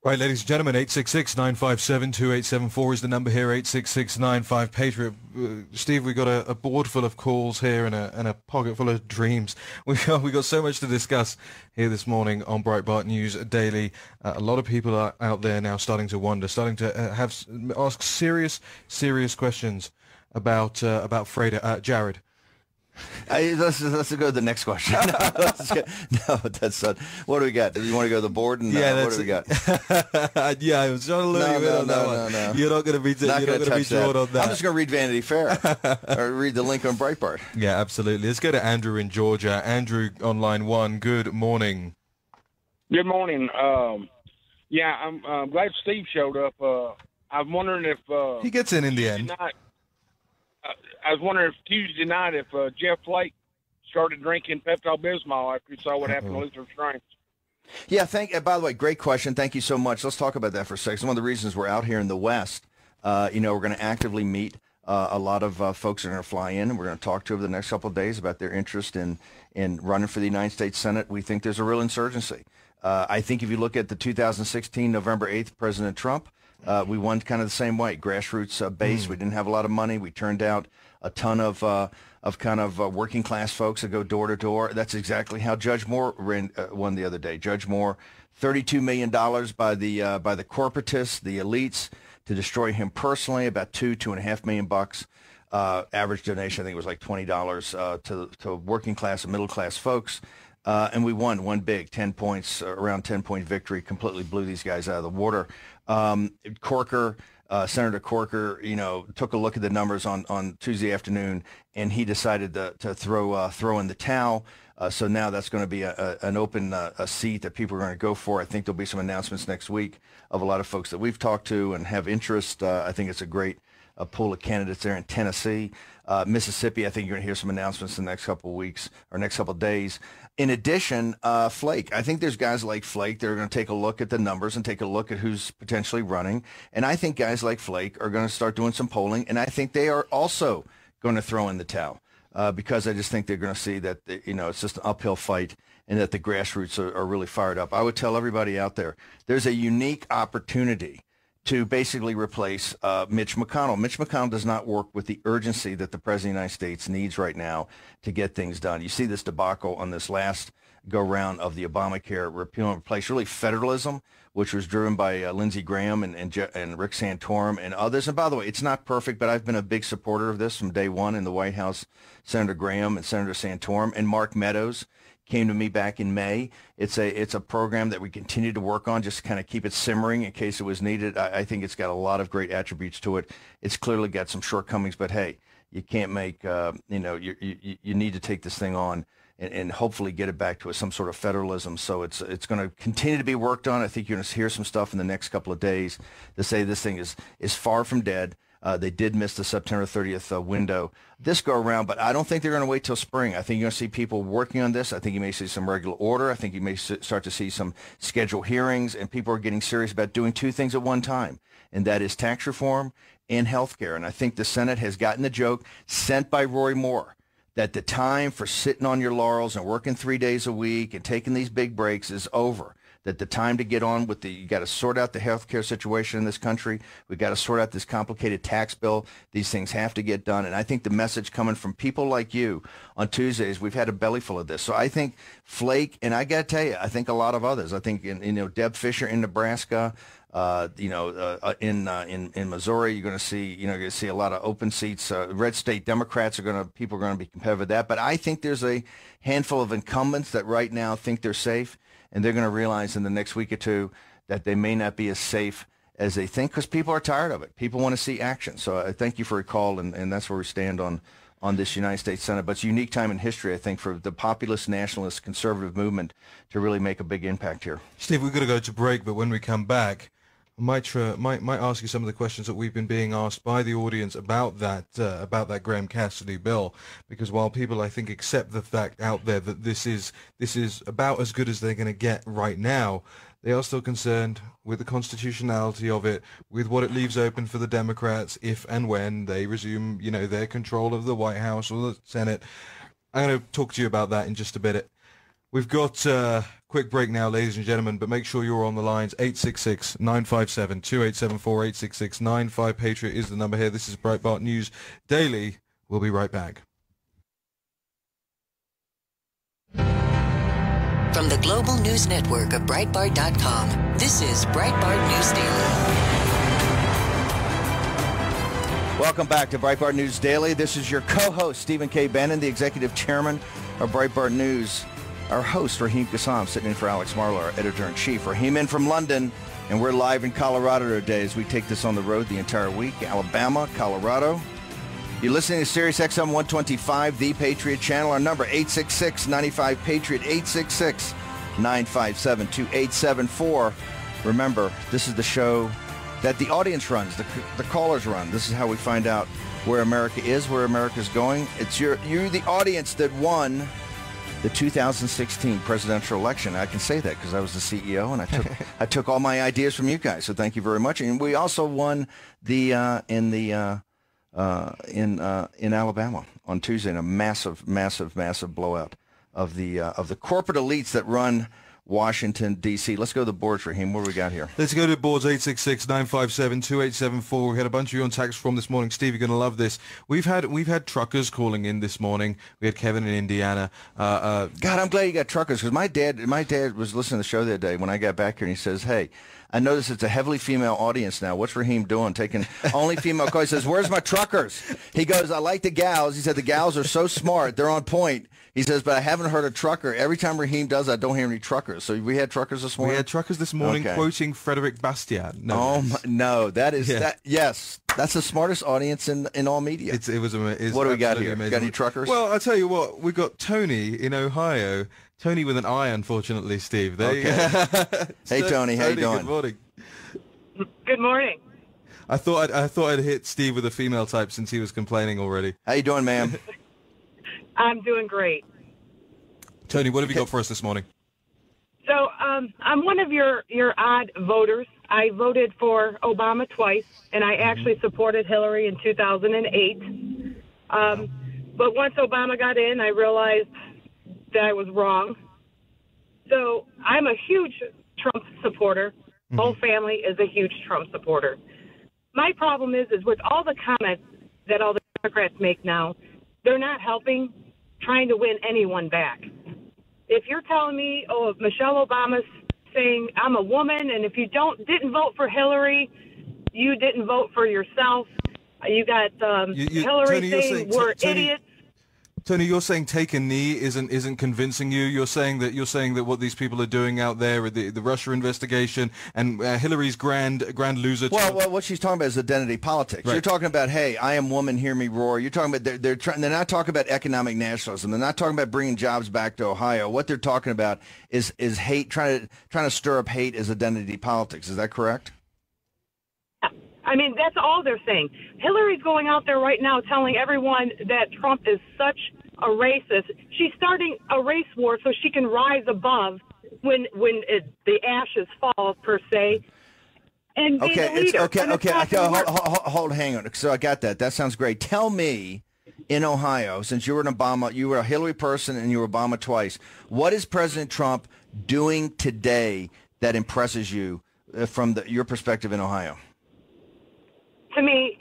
Right, ladies and gentlemen, 866-957-2874 is the number here, 866-95-Patriot. Steve, we got a board full of calls here and a pocket full of dreams. We got so much to discuss here this morning on Breitbart News Daily. A lot of people are out there now starting to wonder, starting to ask serious questions about Freda. Jared. Let's go to the next question. What do we got? Do you want to go to the board? And what do we got? Yeah, I was trying to lure you in on that one. No. You're not going to be drawn on that. I'm just going to read Vanity Fair or read the link on Breitbart. Yeah, absolutely. Let's go to Andrew in Georgia. Andrew on line 1. Good morning. Good morning. I'm glad Steve showed up. I'm wondering if he gets in the end. I was wondering if Tuesday night if Jeff Flake started drinking Pepto-Bismol after he saw what happened to Luther Strange. Yeah, by the way, great question. Thank you so much. Let's talk about that for a second. One of the reasons we're out here in the West, we're going to actively meet a lot of folks that are going to fly in, and we're going to talk to over the next couple of days about their interest in running for the United States Senate. We think there's a real insurgency. I think if you look at the 2016 November 8th President Trump, we won kind of the same way, grassroots base. We didn't have a lot of money. We turned out a ton of working class folks that go door to door. That's exactly how Judge Moore won the other day. Judge Moore, $32 million by the corporatists, the elites, to destroy him personally. About $2.5 million bucks. Average donation, I think it was like $20 to working class and middle class folks. And we won big, 10 points, around 10-point victory. Completely blew these guys out of the water. Senator Corker, took a look at the numbers on Tuesday afternoon, and he decided to throw in the towel. So now that's going to be an open seat that people are going to go for. I think there'll be some announcements next week of a lot of folks that we've talked to and have interest. I think it's a great pool of candidates there in Tennessee. Mississippi, I think you're going to hear some announcements in the next couple of weeks or next couple of days. In addition, Flake. I think there's guys like Flake that are going to take a look at the numbers and take a look at who's potentially running. And I think guys like Flake are going to start doing some polling. And I think they are also going to throw in the towel because I just think they're going to see that, it's just an uphill fight and that the grassroots are really fired up. I would tell everybody out there, there's a unique opportunity to basically replace Mitch McConnell. Mitch McConnell does not work with the urgency that the President of the United States needs right now to get things done. You see this debacle on this last go-round of the Obamacare repeal and replace, really federalism, which was driven by Lindsey Graham and Rick Santorum and others. And by the way, it's not perfect, but I've been a big supporter of this from day one in the White House. Senator Graham and Senator Santorum and Mark Meadows came to me back in May. It's a program that we continue to work on, just to kind of keep it simmering in case it was needed. I think it's got a lot of great attributes to it. It's clearly got some shortcomings, but hey, you can't make, you need to take this thing on and hopefully get it back to some sort of federalism. So it's going to continue to be worked on. I think you're going to hear some stuff in the next couple of days to say this thing is far from dead. They did miss the September 30th window this go around, but I don't think they're going to wait till spring. I think you're going to see people working on this. I think you may see some regular order. I think you may start to see some scheduled hearings, and people are getting serious about doing two things at one time, and that is tax reform and health care. And I think the Senate has gotten the joke sent by Roy Moore that the time for sitting on your laurels and working 3 days a week and taking these big breaks is over. That the time to get on with you got to sort out the health care situation in this country. We got to sort out this complicated tax bill. These things have to get done. And I think the message coming from people like you on Tuesdays, we've had a belly full of this. So I think Flake, and I got to tell you, I think a lot of others. I think Deb Fisher in Nebraska, in Missouri, you're going to see a lot of open seats. Red state Democrats people are going to be competitive with that. But I think there's a handful of incumbents that right now think they're safe. And they're going to realize in the next week or two that they may not be as safe as they think because people are tired of it. People want to see action. So I thank you for your call, and that's where we stand on this United States Senate. But it's a unique time in history, I think, for the populist, nationalist, conservative movement to really make a big impact here. Steve, we've got to go to break, but when we come back, I might ask you some of the questions that we've been being asked by the audience about that Graham Cassidy bill, because while people I think accept the fact out there that this is about as good as they're going to get right now, they are still concerned with the constitutionality of it, with what it leaves open for the Democrats if and when they resume, their control of the White House or the Senate. I'm going to talk to you about that in just a bit. We've got quick break now, ladies and gentlemen, but make sure you're on the lines. 866-957-2874, 866-95-PATRIOT is the number here. This is Breitbart News Daily. We'll be right back. From the Global News Network of Breitbart.com, this is Breitbart News Daily. Welcome back to Breitbart News Daily. This is your co-host, Stephen K. Bannon, the executive chairman of Breitbart News. Our host, Raheem Kassam, sitting in for Alex Marlow, our editor-in-chief. Raheem in from London, and we're live in Colorado today as we take this on the road the entire week. Alabama, Colorado. You're listening to Sirius XM 125, the Patriot Channel. Our number, 866-95-PATRIOT, 866-957-2874. Remember, this is the show that the audience runs, the callers run. This is how we find out where America is, where America's going. It's you, the audience, that won the 2016 presidential election. I can say that because I was the CEO, and I took all my ideas from you guys. So thank you very much. And we also won the in Alabama on Tuesday in a massive blowout of the corporate elites that run Washington, D.C. Let's go to the boards, Raheem. What do we got here? Let's go to the boards, 866-957-2874. We had a bunch of you on tax from this morning. Steve, you're going to love this. We've had truckers calling in this morning. We had Kevin in Indiana. God, I'm glad you got truckers, because my dad was listening to the show the other day when I got back here, and he says, hey, I notice it's a heavily female audience now. What's Raheem doing? Taking only female calls. He says, where's my truckers? He goes, I like the gals. He said, the gals are so smart. They're on point. He says, but I haven't heard a trucker. Every time Raheem does, I don't hear any truckers. So we had truckers this morning? We had truckers this morning, okay, quoting Frederick Bastiat. No, that is, yes, that's the smartest audience in all media. What do we got here? Amazing. Got any truckers? Well, I'll tell you what, we got Tony in Ohio. Tony with an I, unfortunately, Steve. Okay. Hey, Tony, how you doing? Good morning. Good morning. I thought I'd hit Steve with a female type since he was complaining already. How you doing, ma'am? I'm doing great. Tony, what have you got for us this morning? So I'm one of your odd voters. I voted for Obama twice, and I actually supported Hillary in 2008. But once Obama got in, I realized that I was wrong. So I'm a huge Trump supporter. Mm-hmm. Whole family is a huge Trump supporter. My problem is with all the comments that all the Democrats make now, they're not helping trying to win anyone back. If you're telling me, if Michelle Obama's saying I'm a woman, and if you didn't vote for Hillary, you didn't vote for yourself. You got Hillary Tony, saying we're idiots. Tony, you're saying take a knee isn't convincing you. You're saying that what these people are doing out there with the Russia investigation and Hillary's grand loser. Well, what she's talking about is identity politics. Right. You're talking about, hey, I am woman, hear me roar. You're talking about they're not talking about economic nationalism. They're not talking about bringing jobs back to Ohio. What they're talking about is hate, trying to stir up hate as identity politics. Is that correct? I mean, that's all they're saying. Hillary's going out there right now telling everyone that Trump is such a racist. She's starting a race war so she can rise above when the ashes fall, per se, and be the leader. Hold, hang on. So I got that. That sounds great. Tell me, in Ohio, since you were a Hillary person and you were Obama twice, what is President Trump doing today that impresses you from your perspective in Ohio? To me,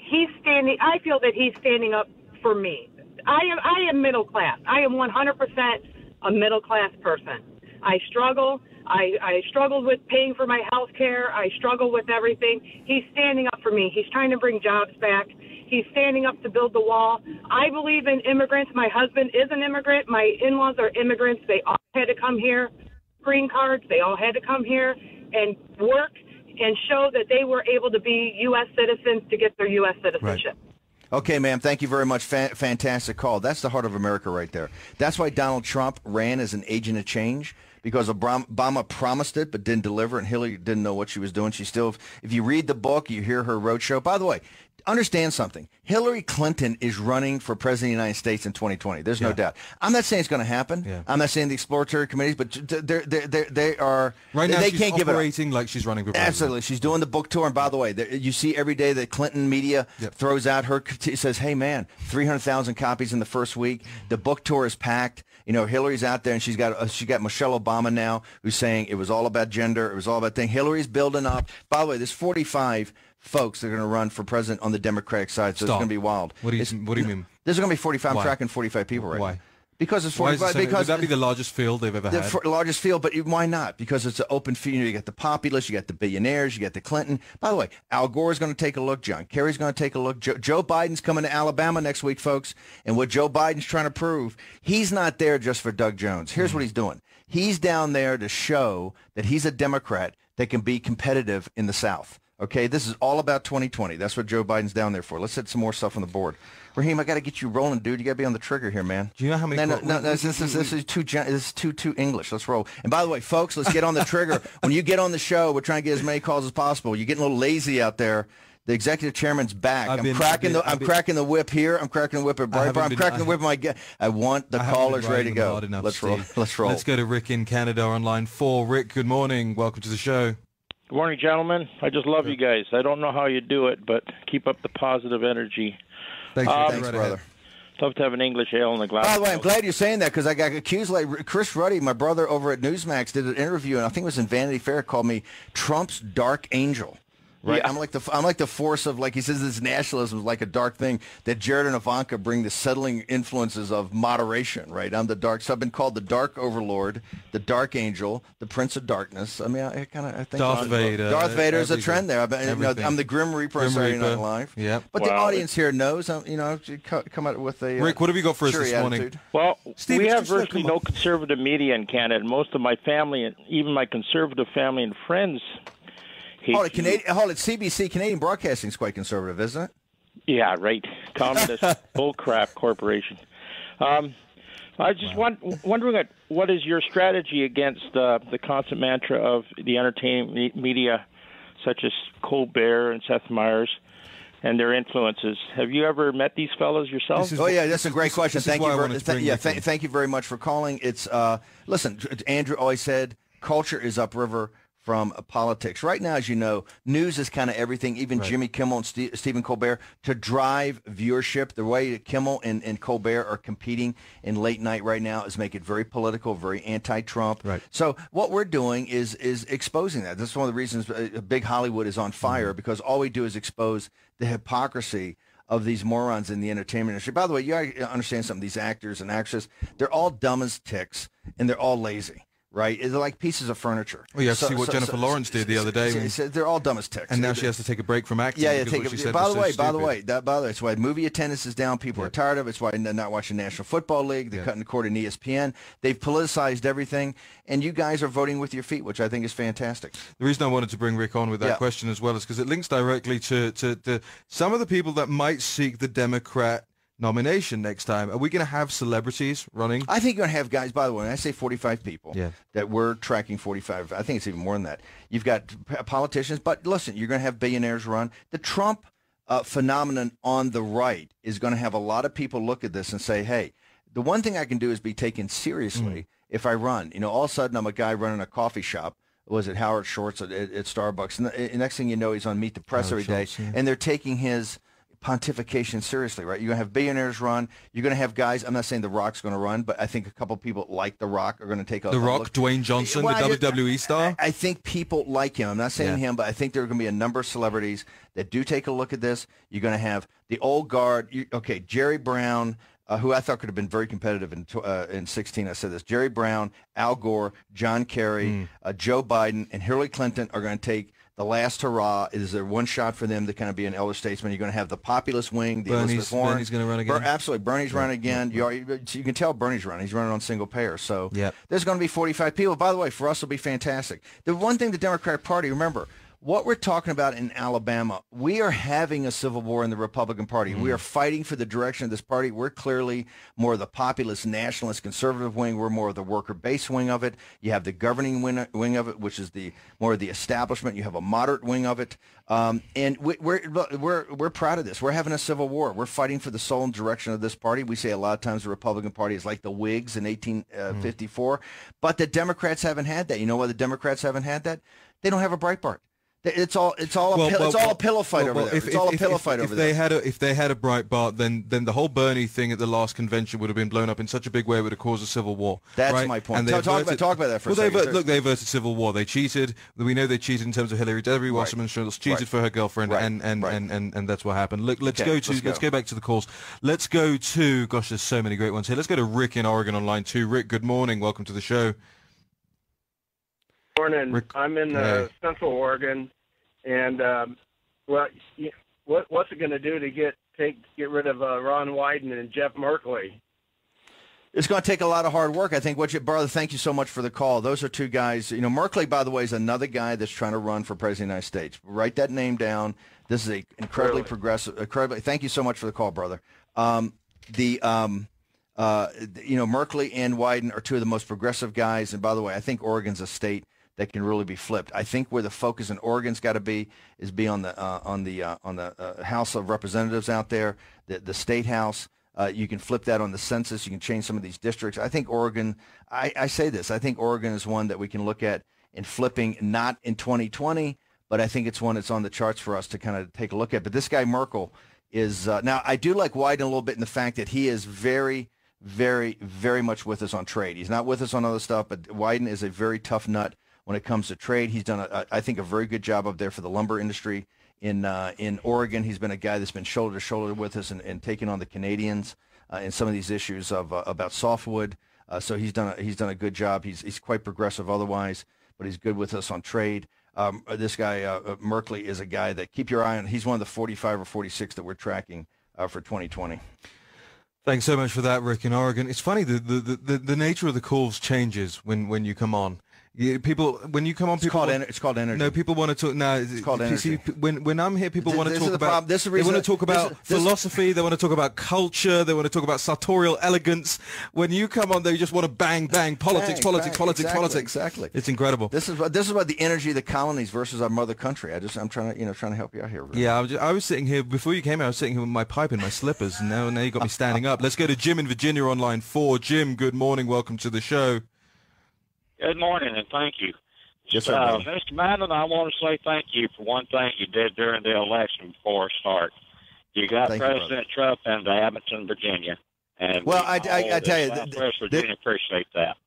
I feel that he's standing up for me. I am middle class. I am 100% a middle class person. I struggle. I struggled with paying for my health care. I struggle with everything. He's standing up for me. He's trying to bring jobs back. He's standing up to build the wall. I believe in immigrants. My husband is an immigrant. My in-laws are immigrants. They all had to come here. Green cards. They all had to come here and work and show that they were able to be U.S. citizens to get their U.S. citizenship. Right. Okay, ma'am, thank you very much. Fantastic call. That's the heart of America right there. That's why Donald Trump ran as an agent of change, because Obama promised it but didn't deliver, and Hillary didn't know what she was doing. She still, if you read the book, you hear her roadshow. By the way, understand something. Hillary Clinton is running for president of the United States in 2020. There's no doubt. I'm not saying it's going to happen. Yeah. I'm not saying the exploratory committees, but they are. Right now, they she's can't give it operating like she's running for president. Absolutely. She's doing the book tour. And by the way, you see every day the Clinton media throws out her, says, hey, man, 300,000 copies in the first week. The book tour is packed. You know, Hillary's out there, and she got Michelle Obama now, who's saying it was all about gender, it was all about thing. Hillary's building up. By the way, there's 45 folks that are going to run for president on the Democratic side, so it's going to be wild. What do you mean? There's going to be 45. Why? I'm tracking 45 people right Why? now. Because it's 45. Would that be the largest field they've ever had? The largest field, but why not? Because it's an open field. You got the populists, you got the billionaires, you got the Clinton. By the way, Al Gore's going to take a look. John Kerry's going to take a look. Joe Biden's coming to Alabama next week, folks. And what Joe Biden's trying to prove, he's not there just for Doug Jones. Here's what he's doing. He's down there to show that he's a Democrat that can be competitive in the South. Okay, this is all about 2020. That's what Joe Biden's down there for. Let's set some more stuff on the board. Raheem, I got to get you rolling, dude. You got to be on the trigger here, man. Do you know how many? No, this is too English. Let's roll. And by the way, folks, let's get on the trigger. When you get on the show, we're trying to get as many calls as possible. You're getting a little lazy out there. The executive chairman's back. I'm cracking the whip here. I'm cracking the whip at Breitbart. I'm cracking the whip. I want the callers ready to go. Let's roll. Let's go to Rick in Canada on line 4. Rick, good morning. Welcome to the show. Good morning, gentlemen. I just love you guys. I don't know how you do it, but keep up the positive energy. Thanks, brother. Love to have an English ale in the glass. By the way, I'm glad you're saying that because I got accused. Like Chris Ruddy, my brother over at Newsmax, did an interview, and I think it was in Vanity Fair, called me Trump's dark angel. Right, yeah. I'm like the force of, like he says, this nationalism is like a dark thing that Jared and Ivanka bring the settling influences of moderation. Right, I'm the dark. So I've been called the Dark Overlord, the Dark Angel, the Prince of Darkness. I mean, I think Darth Vader. Darth Vader is a trend there. I'm the Grim Reaper on Saturday Night Live. Yeah, but the audience here knows. Come out with a Rick. What have you got for us this morning? Attitude. Well, Steve, we have virtually no conservative media in Canada. Most of my family, and even my conservative family and friends. CBC, Canadian Broadcasting, is quite conservative, isn't it? Yeah, right. Communist bullcrap corporation. I just wondering what is your strategy against the constant mantra of the entertainment media, such as Colbert and Seth Meyers, and their influences. Have you ever met these fellows yourself? That's a great question. Thank you very much for calling. It's listen, Andrew always said culture is upriver from politics. Right now, as you know, news is kind of everything, even Jimmy Kimmel and Stephen Colbert, to drive viewership. The way that Kimmel and Colbert are competing in late night right now is make it very political, very anti-Trump. Right. So what we're doing is exposing that. This is one of the reasons big Hollywood is on fire, because all we do is expose the hypocrisy of these morons in the entertainment industry. By the way, you got to understand something. These actors and actresses, they're all dumb as ticks, and they're all lazy. Right, they're like pieces of furniture. Well, you have to see what Jennifer Lawrence did the other day. They're all dumb as ticks. And now she has to take a break from acting. Yeah, by the way, it's why movie attendance is down. People are tired of it. It's why they're not watching National Football League. They're cutting the cord in ESPN. They've politicized everything, and you guys are voting with your feet, which I think is fantastic. The reason I wanted to bring Rick on with that question as well is because it links directly to some of the people that might seek the Democrat nomination next time. Are we going to have celebrities running? I think you're going to have guys, by the way, when I say 45 people, that we're tracking 45, I think it's even more than that. You've got politicians, but listen, you're going to have billionaires run. The Trump phenomenon on the right is going to have a lot of people look at this and say, hey, the one thing I can do is be taken seriously if I run. You know, all of a sudden I'm a guy running a coffee shop. Was it Howard Schultz at Starbucks? And the next thing you know, he's on Meet the Press every day, and they're taking his pontification seriously, right? You're going to have billionaires run. You're going to have guys. I'm not saying The Rock's going to run, but I think a couple people like The Rock are going to take a look. Dwayne Johnson, the WWE star. I think people like him. I'm not saying him, but I think there are going to be a number of celebrities that do take a look at this. You're going to have the old guard. Jerry Brown, who I thought could have been very competitive in 16. I said this. Jerry Brown, Al Gore, John Kerry, Joe Biden, and Hillary Clinton are going to take the last hurrah. Is there one shot for them to kind of be an elder statesman? You're going to have the populist wing, the Elizabeth Warren. Bernie's going to run again. Absolutely. Bernie's running again. You can tell Bernie's running. He's running on single payer. So there's going to be 45 people. By the way, for us, it'll be fantastic. The one thing the Democratic Party, remember, what we're talking about in Alabama, we are having a civil war in the Republican Party. We are fighting for the direction of this party. We're clearly more of the populist, nationalist, conservative wing. We're more of the worker-based wing of it. You have the governing wing of it, which is more of the establishment. You have a moderate wing of it. And we're proud of this. We're having a civil war. We're fighting for the soul and direction of this party. We say a lot of times the Republican Party is like the Whigs in 1854. But the Democrats haven't had that. You know why the Democrats haven't had that? They don't have a Breitbart. It's all a pillow fight over there. It's all a pillow fight over there. If they had a Breitbart, then the whole Bernie thing at the last convention would have been blown up in such a big way it would have caused a civil war. That's right? my point. And talk about that for a second. Look, they averted civil war. They cheated. We know they cheated in terms of Hillary. Debbie Wasserman Schultz cheated for her girlfriend, and that's what happened. Look, let's go back to the calls. Let's go to, gosh, there's so many great ones here. Let's go to Rick in Oregon on line 2. Rick, good morning. Welcome to the show. Morning. Rick, I'm in Central Oregon, and what's it going to do to get rid of Ron Wyden and Jeff Merkley? It's going to take a lot of hard work. I think, brother, thank you so much for the call. Those are two guys. You know, Merkley, by the way, is another guy that's trying to run for president of the United States. Write that name down. This is a incredibly progressive. Thank you so much for the call, brother. Merkley and Wyden are two of the most progressive guys. And by the way, I think Oregon's a state that can really be flipped. I think where the focus in Oregon's got to be on the House of Representatives out there, the state house. You can flip that on the census. You can change some of these districts. I think Oregon. I say this. I think Oregon is one that we can look at in flipping, not in 2020, but I think it's one that's on the charts for us to kind of take a look at. But this guy Merkel is now. I do like Wyden a little bit in the fact that he is very, very, very much with us on trade. He's not with us on other stuff, but Wyden is a very tough nut when it comes to trade. He's done, I think, a very good job up there for the lumber industry in Oregon. He's been a guy that's been shoulder to shoulder with us and taking on the Canadians in some of these issues about softwood. So he's done a good job. He's quite progressive otherwise, but he's good with us on trade. This guy Merkley is a guy that keep your eye on. He's one of the 45 or 46 that we're tracking for 2020. Thanks so much for that, Rick in Oregon. It's funny, the nature of the calls changes when you come on. People, when you come on, it's called energy. No, people want to talk. No, it's called energy. See, when I'm here, people want to talk about. They want to talk about philosophy. They want to talk about culture. They want to talk about sartorial elegance. When you come on, they just want to bang politics. Exactly. It's incredible. This is about the energy of the colonies versus our mother country. I'm trying to help you out here. Really. Yeah, I was sitting here before you came here. I was sitting here with my pipe and my slippers. And now you got me standing up. Let's go to Jim in Virginia on line 4. Jim, good morning. Welcome to the show. Good morning, and thank you. Yes, sir, Mr. Bannon, I want to say thank you for one thing you did during the election before it started. You got President Trump into Abington, Virginia. And I tell you, Southwest Virginia appreciate that.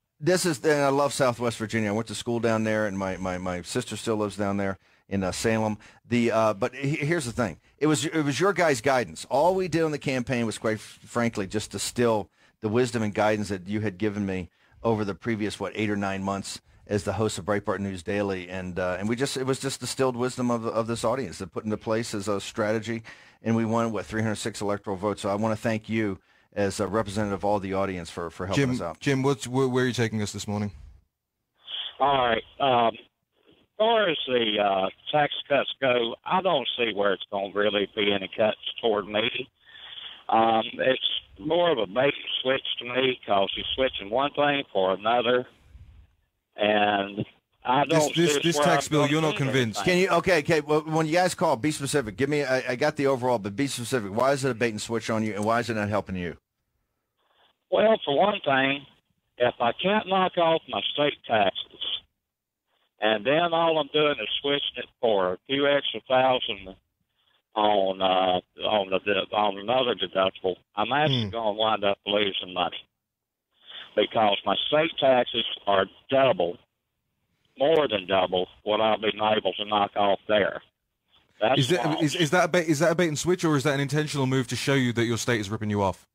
I love Southwest Virginia. I went to school down there, and my sister still lives down there in Salem. But here's the thing. It was your guys' guidance. All we did on the campaign was, quite frankly, just distill the wisdom and guidance that you had given me over the previous 8 or 9 months as the host of Breitbart News Daily, and it was just distilled wisdom of this audience that put into place as a strategy, and we won 306 electoral votes. So I want to thank you as a representative of all the audience for helping us out. Jim, where are you taking us this morning? All right. As far as the tax cuts go, I don't see where it's going to really be any cuts toward me. It's more of a bait and switch to me because he's switching one thing for another, and I don't. This tax bill, you're not convinced. Can you? Okay. Well, when you guys call, be specific. Give me. I got the overall, but be specific. Why is it a bait and switch on you, and why is it not helping you? Well, for one thing, if I can't knock off my state taxes, and then all I'm doing is switching it for a few extra thousand on another deductible, I'm actually going to wind up losing money because my state taxes are more than double what I'll be able to knock off there. Is that a bait and switch, or is that an intentional move to show you that your state is ripping you off?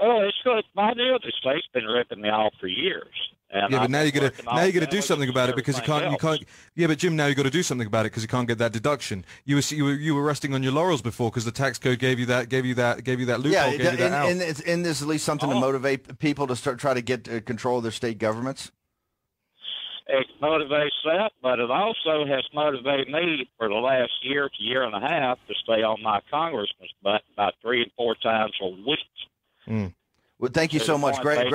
Oh, it's good. My deal, the state's been ripping me off for years. And but now you're gonna do something about it because you can't. Yeah, but Jim, now you got to do something about it because you can't get that deduction. You were resting on your laurels before because the tax code gave you that loophole. Yeah, and there's at least something to motivate people to try to get control of their state governments. It motivates that, but it also has motivated me for the last year to year and a half to stay on my congressman's butt about 3 and 4 times a week. Well, thank you so much. Great.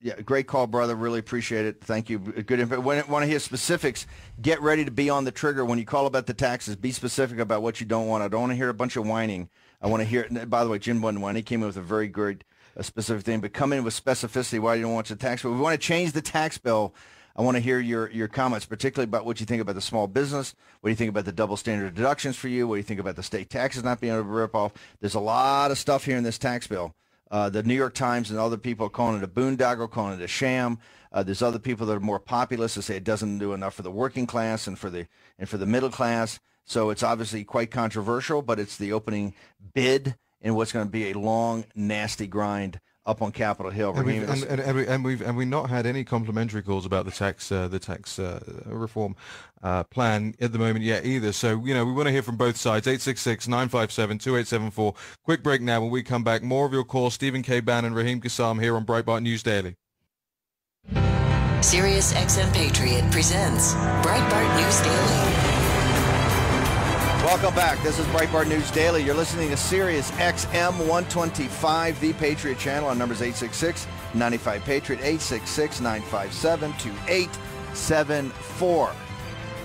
Yeah, great call, brother. Really appreciate it. Thank you. Good info. Want to hear specifics? Get ready to be on the trigger when you call about the taxes. Be specific about what you don't want. I don't want to hear a bunch of whining. I want to hear. By the way, Jim wasn't whining. He came in with a very good, specific thing. But come in with specificity. Why you don't want the tax bill? We want to change the tax bill I want to hear your comments, particularly about what you think about the small business. What do you think about the double standard deductions for you? What do you think about the state taxes not being able to rip off? There's a lot of stuff here in this tax bill. The New York Times and other people are calling it a boondoggle, calling it a sham. There's other people that are more populist that say it doesn't do enough for the working class and for the middle class. So it's obviously quite controversial, but it's the opening bid in what's going to be a long, nasty grind up on Capitol Hill. And we've not had any complimentary calls about the tax reform plan at the moment yet either. So we want to hear from both sides. 866-957-2874. Quick break now. When we come back, more of your calls. Stephen K. Bannon, Raheem Kassam here on Breitbart News Daily. Sirius XM Patriot presents Breitbart News Daily. Welcome back. This is Breitbart News Daily. You're listening to Sirius XM 125, the Patriot channel. Our number is 866-95-PATRIOT, 866-957-2874.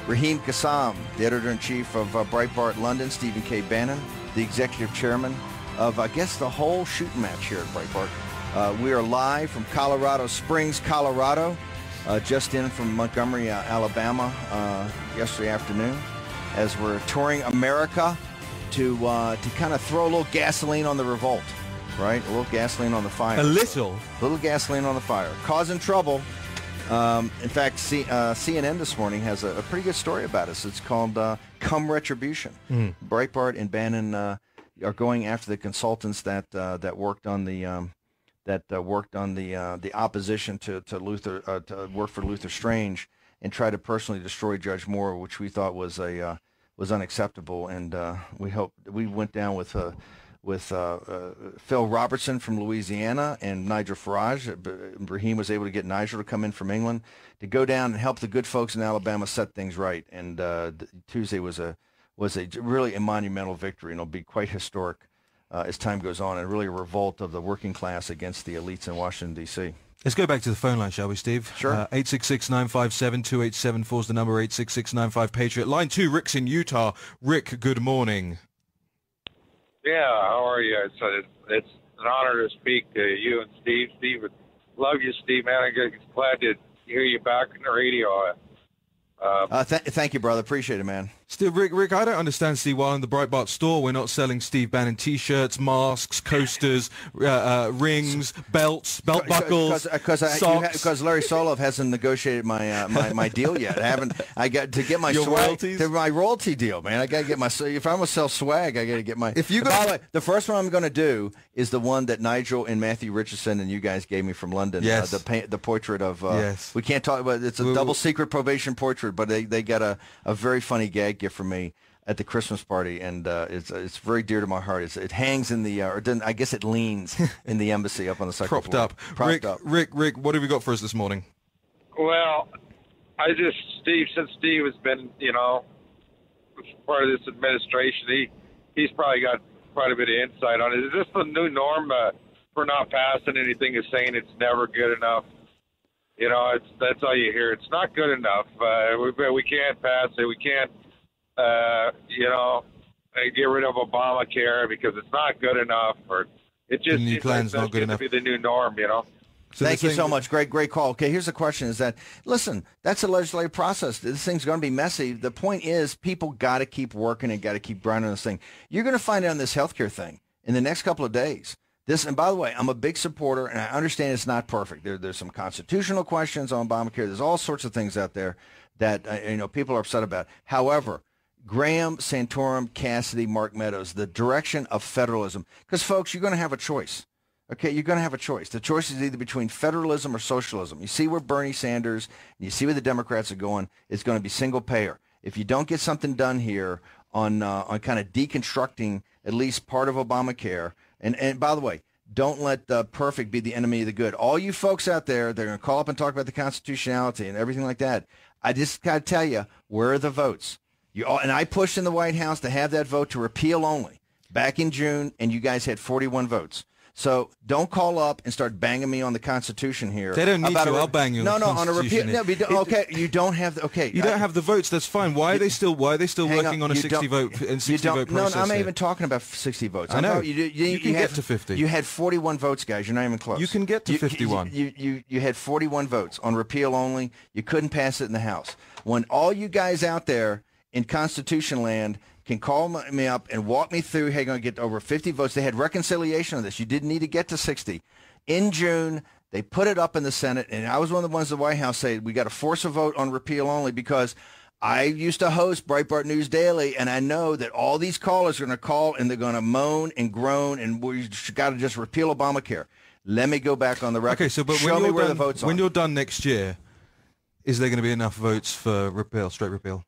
Raheem Kassam, the editor-in-chief of Breitbart London, Stephen K. Bannon, the executive chairman of, I guess, the whole shooting match here at Breitbart. We are live from Colorado Springs, Colorado, just in from Montgomery, Alabama, yesterday afternoon, as we're touring America to kind of throw a little gasoline on the revolt, right? A little gasoline on the fire. A little gasoline on the fire. Causing trouble. In fact, CNN this morning has a pretty good story about us. It's called Come Retribution. Breitbart and Bannon are going after the consultants that worked on the opposition to Luther, to work for Luther Strange, and try to personally destroy Judge Moore, which we thought was unacceptable. And we went down with Phil Robertson from Louisiana and Nigel Farage. Raheem was able to get Nigel to come in from England to go down and help the good folks in Alabama set things right. And Tuesday was really a monumental victory, and it'll be quite historic as time goes on, and really a revolt of the working class against the elites in Washington, D.C. Let's go back to the phone line, shall we, Steve? Sure. 866-957-2874 is the number, 866-95-PATRIOT. Line 2, Rick's in Utah. Rick, good morning. Yeah, how are you? It's an honor to speak to you and Steve. Steve, love you, Steve, man. I'm glad to hear you back on the radio. Thank you, brother. Appreciate it, man. Still, Rick, I don't understand, Steve, why in the Breitbart store we're not selling Steve Bannon T-shirts, masks, coasters, rings, belts, belt buckles, socks. Because Larry Solov hasn't negotiated my deal yet. I got to get my Your swag, royalties? my royalty deal, man. I got to get my. If I'm gonna sell swag, I got to get my. By the way, the first one I'm going to do is the one that Nigel and Matthew Richardson and you guys gave me from London. Yes. The portrait of. Yes. We can't talk about. It's a double secret probation portrait, but they got a very funny gag gift from me at the Christmas party, and it's very dear to my heart. It hangs in the, I guess it leans in the embassy up on the second Propped floor. up. Rick, what have you got for us this morning? Well, Steve, since Steve has been, part of this administration, he's probably got quite a bit of insight on it. Is this the new norm for not passing anything, is saying it's never good enough? That's all you hear. It's not good enough. We can't pass it. We can't, get rid of Obamacare because it's not good enough, or it just the new plan's not good enough to be the new norm. So thank you so much. Great call. Okay, here's the question: is that listen? That's a legislative process. This thing's going to be messy. The point is, people got to keep working and got to keep grinding on this thing. You're going to find out on this healthcare thing in the next couple of days. And by the way, I'm a big supporter, and I understand it's not perfect. There's some constitutional questions on Obamacare. There's all sorts of things out there that people are upset about. However, Graham, Santorum, Cassidy, Mark Meadows, the direction of federalism. Because, folks, you're going to have a choice. Okay, you're going to have a choice. The choice is either between federalism or socialism. You see where Bernie Sanders, and you see where the Democrats are going. It's going to be single payer. If you don't get something done here on kind of deconstructing at least part of Obamacare, and by the way, don't let the perfect be the enemy of the good. All you folks out there, they're going to call up and talk about the constitutionality and everything like that. I just got to tell you, where are the votes? And I pushed in the White House to have that vote to repeal only back in June, and you guys had 41 votes. So don't call up and start banging me on the Constitution here. They don't need to. I'll bang you. No, on a repeal. No, okay, you don't have the. Okay, you don't have the votes. That's fine. Why are they still working on a 60 vote process? No, I'm not even talking about 60 votes. I know. You can get to 50. You had 41 votes, guys. You're not even close. You can get to 51. You had 41 votes on repeal only. You couldn't pass it in the House. When all you guys out there in Constitution land can call me up and walk me through how you're going to get over 50 votes. They had reconciliation of this. You didn't need to get to 60. In June, they put it up in the Senate, and I was one of the ones at the White House say we got to force a vote on repeal only because I used to host Breitbart News Daily, and I know that all these callers are going to call, and they're going to moan and groan, and we got to just repeal Obamacare. Let me go back on the record. Okay, so but show me where the votes are. When you're done next year, is there going to be enough votes for repeal, straight repeal?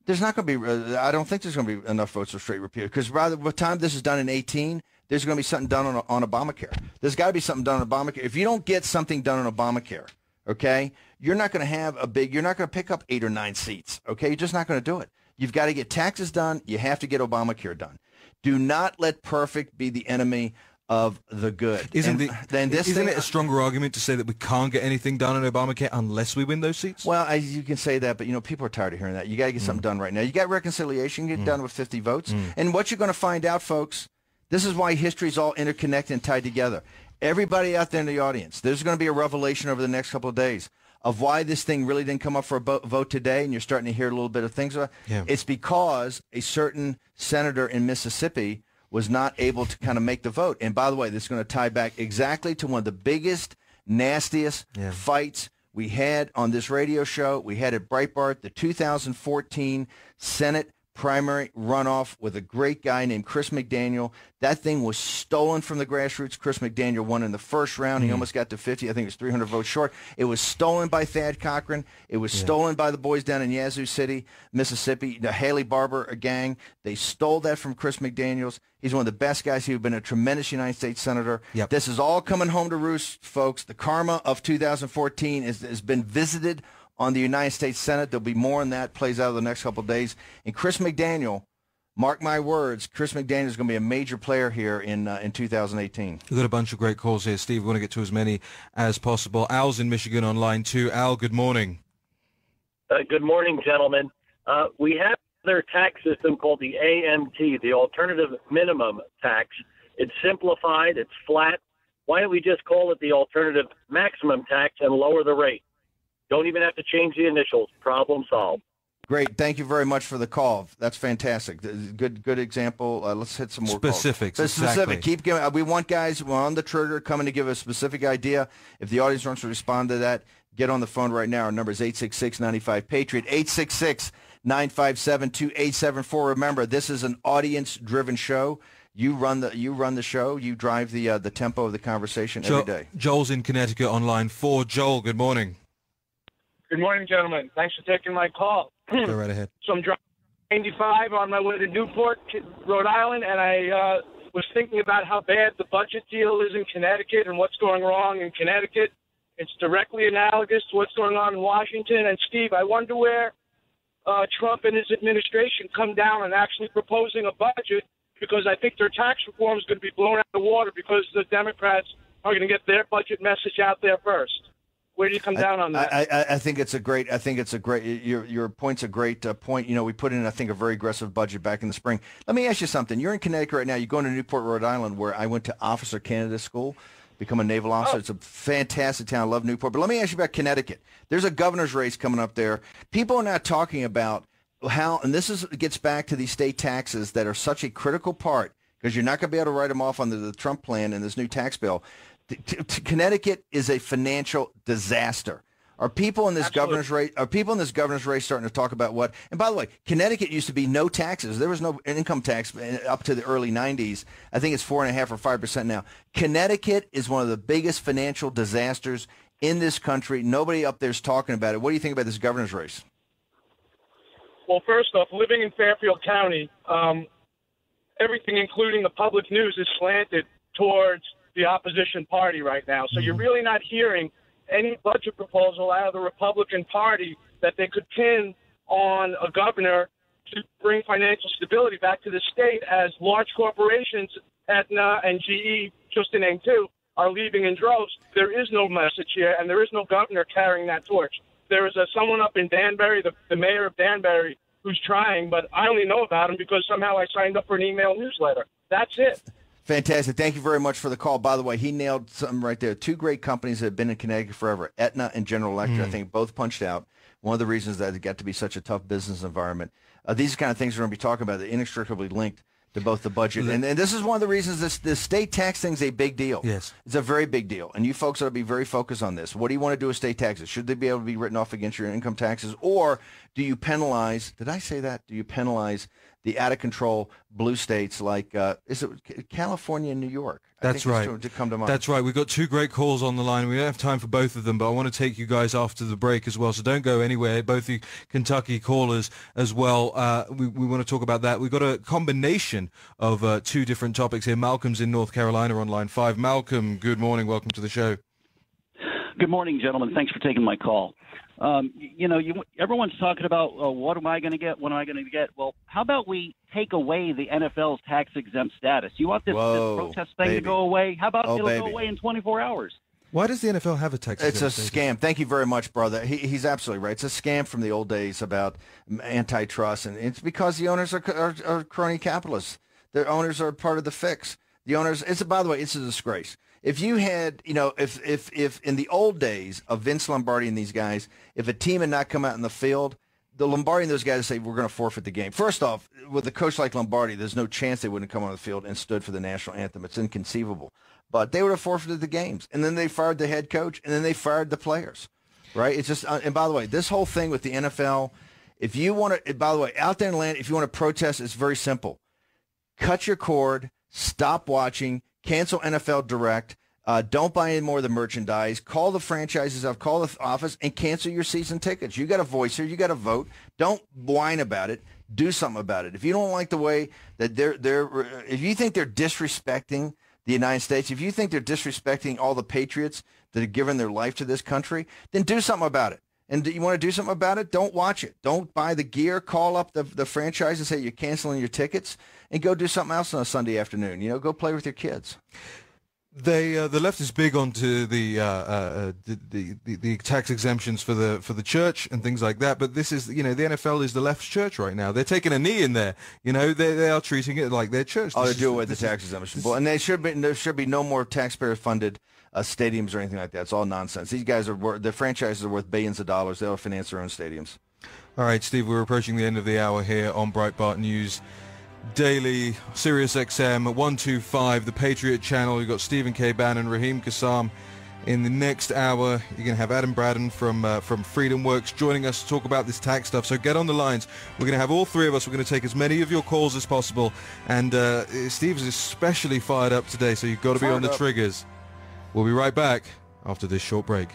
There's not going to be. I don't think there's going to be enough votes for straight repeal because by the time this is done in 2018, there's going to be something done on Obamacare. There's got to be something done on Obamacare. If you don't get something done on Obamacare, okay, you're not going to have you're not going to pick up 8 or 9 seats. Okay, you're just not going to do it. You've got to get taxes done. You have to get Obamacare done. Do not let perfect be the enemy of the good. Isn't it a stronger argument to say that we can't get anything done on Obamacare unless we win those seats? Well, you can say that, but people are tired of hearing that. You got to get something done right now. You got reconciliation, get done with 50 votes. And what you're going to find out, folks, this is why history is all interconnected and tied together. Everybody out there in the audience, there's going to be a revelation over the next couple of days of why this thing really didn't come up for a vote today, and you're starting to hear a little bit of things about it. Yeah. It's because a certain senator in Mississippi was not able to kind of make the vote. And by the way, this is going to tie back exactly to one of the biggest, nastiest fights we had on this radio show. We had at Breitbart, the 2014 Senate primary runoff with a great guy named Chris McDaniel. That thing was stolen from the grassroots. Chris McDaniel won in the first round. He almost got to 50. I think it was 300 votes short. It was stolen by Thad Cochran. It was stolen by the boys down in Yazoo City, Mississippi, the Haley Barber gang. They stole that from Chris McDaniels. He's one of the best guys. He's been a tremendous United States Senator. Yep. This is all coming home to roost, folks. The karma of 2014 has been visited on the United States Senate. There'll be more on that, plays out over the next couple of days. And Chris McDaniel, mark my words, Chris McDaniel is going to be a major player here in 2018. We've got a bunch of great calls here, Steve. We want to get to as many as possible. Al's in Michigan on line 2. Al, good morning. Good morning, gentlemen. We have another tax system called the AMT, the Alternative Minimum Tax. It's simplified. It's flat. Why don't we just call it the Alternative Maximum Tax and lower the rate? Don't even have to change the initials. Problem solved. Great. Thank you very much for the call. That's fantastic. Good example. Let's hit some more specifics. Calls. Specific. Keep giving. We want guys on the trigger coming to give a specific idea. If the audience wants to respond to that, get on the phone right now. Our number is 866-95-PATRIOT, 866-957-2874. Remember, this is an audience-driven show. You run the show. You drive the tempo of the conversation every day. Joel's in Connecticut on line 4. Joel, good morning. Good morning, gentlemen. Thanks for taking my call. Go right ahead. So I'm driving 95 on my way to Newport, Rhode Island, and I was thinking about how bad the budget deal is in Connecticut and what's going wrong in Connecticut. It's directly analogous to what's going on in Washington. And, Steve, I wonder where Trump and his administration come down on actually proposing a budget, because I think their tax reform is going to be blown out of the water because the Democrats are going to get their budget message out there first. Where do you come down on that? I think it's a great. Your point's a great point. We put in, I think, a very aggressive budget back in the spring. Let me ask you something. You're in Connecticut right now. You're going to Newport, Rhode Island, where I went to officer candidate school, become a naval officer. It's a fantastic town. I love Newport. But let me ask you about Connecticut. There's a governor's race coming up there. People are not talking about how, and gets back to these state taxes that are such a critical part, because you're not going to be able to write them off under the Trump plan and this new tax bill. Connecticut is a financial disaster. Are people in this governor's race? Are people in this governor's race starting to talk about what? And by the way, Connecticut used to be no taxes. There was no income tax up to the early 90s. I think it's 4.5% or 5% now. Connecticut is one of the biggest financial disasters in this country. Nobody up there is talking about it. What do you think about this governor's race? Well, first off, living in Fairfield County, everything, including the public news, is slanted towards the opposition party right now. So you're really not hearing any budget proposal out of the Republican Party that they could pin on a governor to bring financial stability back to the state, as large corporations, Aetna and GE, just to name two, are leaving in droves. There is no message here, and there is no governor carrying that torch. There is someone up in Danbury, the mayor of Danbury, who's trying, but I only know about him because somehow I signed up for an email newsletter. That's it. Fantastic. Thank you very much for the call. By the way, he nailed something right there. Two great companies that have been in Connecticut forever, Aetna and General Electric, I think both punched out. One of the reasons that it got to be such a tough business environment. These kind of things we're going to be talking about that are inextricably linked to both the budget. And this is one of the reasons this state tax thing is a big deal. Yes. It's a very big deal. And you folks ought to be very focused on this. What do you want to do with state taxes? Should they be able to be written off against your income taxes? Or do you penalize, did I say that? Do you penalize the out-of-control blue states like, is it California and New York? That's right. To come to mind. That's right. We've got two great calls on the line. We don't have time for both of them, but I want to take you guys after the break as well, so don't go anywhere. Both you Kentucky callers as well. We want to talk about that. We've got a combination of two different topics here. Malcolm's in North Carolina on line 5. Malcolm, good morning. Welcome to the show. Good morning, gentlemen. Thanks for taking my call. Everyone's talking about what am I going to get? What am I going to get? Well, how about we take away the NFL's tax-exempt status? You want this protest thing to go away? How about it'll go away in 24 hours? Why does the NFL have a tax? It's a scam. Thank you very much, brother. He's absolutely right. It's a scam from the old days about antitrust, and it's because the owners are crony capitalists. Their owners are part of the fix. The owners. By the way, it's a disgrace. If you had, if in the old days of Vince Lombardi and these guys, if a team had not come out in the field, the Lombardi and those guys say, we're going to forfeit the game. First off, with a coach like Lombardi, there's no chance they wouldn't come on the field and stood for the national anthem. It's inconceivable. But they would have forfeited the games. And then they fired the head coach, and then they fired the players, right? It's just, and by the way, this whole thing with the NFL, if you want to, by the way, out there in land, if you want to protest, it's very simple. Cut your cord, stop watching, cancel NFL Direct. Don't buy any more of the merchandise. Call the franchises up, call the office, and cancel your season tickets. You got a voice here. You got to vote. Don't whine about it. Do something about it. If you don't like the way that if you think they're disrespecting the United States, if you think they're disrespecting all the patriots that have given their life to this country, then do something about it. And you want to do something about it? Don't watch it. Don't buy the gear. Call up the franchise and say you're canceling your tickets, and go do something else on a Sunday afternoon. Go play with your kids. The left is big onto the tax exemptions for the church and things like that. But this is, the NFL is the left's church right now. They're taking a knee in there. They are treating it like their church. They do away with the tax exemption. And there should be no more taxpayer-funded stadiums or anything like that. It's all nonsense. These guys the franchises are worth billions of dollars. They'll finance their own stadiums. All right, Steve, we're approaching the end of the hour here on Breitbart News Daily, Sirius XM 125, the Patriot Channel. You've got Stephen K. Bannon, Raheem Kassam. In the next hour, you're going to have Adam Braddon from Freedom Works joining us to talk about this tax stuff. So get on the lines. We're going to have all three of us. We're going to take as many of your calls as possible. And Steve's especially fired up today, so you've got to be on the triggers. We'll be right back after this short break.